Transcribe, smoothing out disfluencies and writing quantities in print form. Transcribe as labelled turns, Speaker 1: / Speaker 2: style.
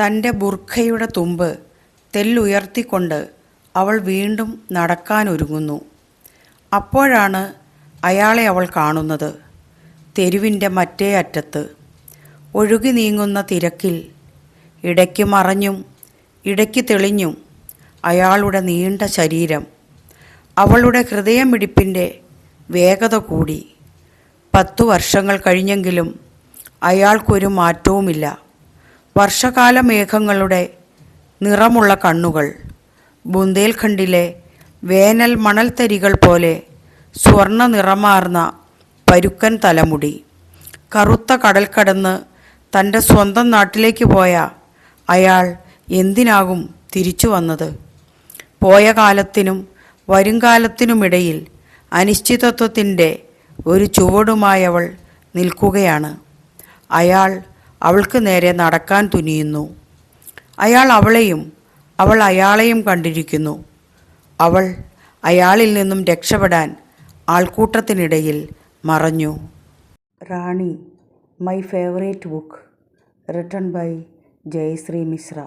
Speaker 1: തൻ്റെ ബുർഖയുടെ തുമ്പ് തെല്ലുയർത്തിക്കൊണ്ട് അവൾ വീണ്ടും നടക്കാനൊരുങ്ങുന്നു. അപ്പോഴാണ് അയാളെ അവൾ കാണുന്നത്. തെരുവിൻ്റെ മറ്റേ അറ്റത്ത് ഒഴുകി നീങ്ങുന്ന തിരക്കിൽ ഇടയ്ക്ക് മറഞ്ഞും ഇടയ്ക്ക് തെളിഞ്ഞും അയാളുടെ നീണ്ട ശരീരം. അവളുടെ ഹൃദയമിടിപ്പിൻ്റെ വേഗത കൂടി. 10 വർഷങ്ങൾ കഴിഞ്ഞെങ്കിലും അയാൾക്കൊരു മാറ്റവുമില്ല. വർഷകാല മേഘങ്ങളുടെ നിറമുള്ള കണ്ണുകൾ, ബുന്ദേൽഖണ്ഡിലെ വേനൽ മണൽത്തരികൾ പോലെ സ്വർണ്ണ നിറമാർന്ന പരുക്കൻ തലമുടി. കറുത്ത കടൽ കടന്ന് തൻ്റെ സ്വന്തം നാട്ടിലേക്ക് പോയ അയാൾ എന്തിനാകും തിരിച്ചു വന്നത്? പോയ കാലത്തിനും വരുംകാലത്തിനുമിടയിൽ അനിശ്ചിതത്വത്തിൻ്റെ ഒരു ചുവടുമായവൾ നിൽക്കുകയാണ്. അയാൾ അവൾക്ക് നേരെ നടക്കാൻ തുനിയുന്നു. അയാൾ അവളെയും അവൾ അയാളെയും കണ്ടിരിക്കുന്നു. അവൾ അയാളിൽ നിന്നും രക്ഷപ്പെടാൻ ആൾക്കൂട്ടത്തിനിടയിൽ മറഞ്ഞു. Rani, my favourite book, written by Jayashree Mishra.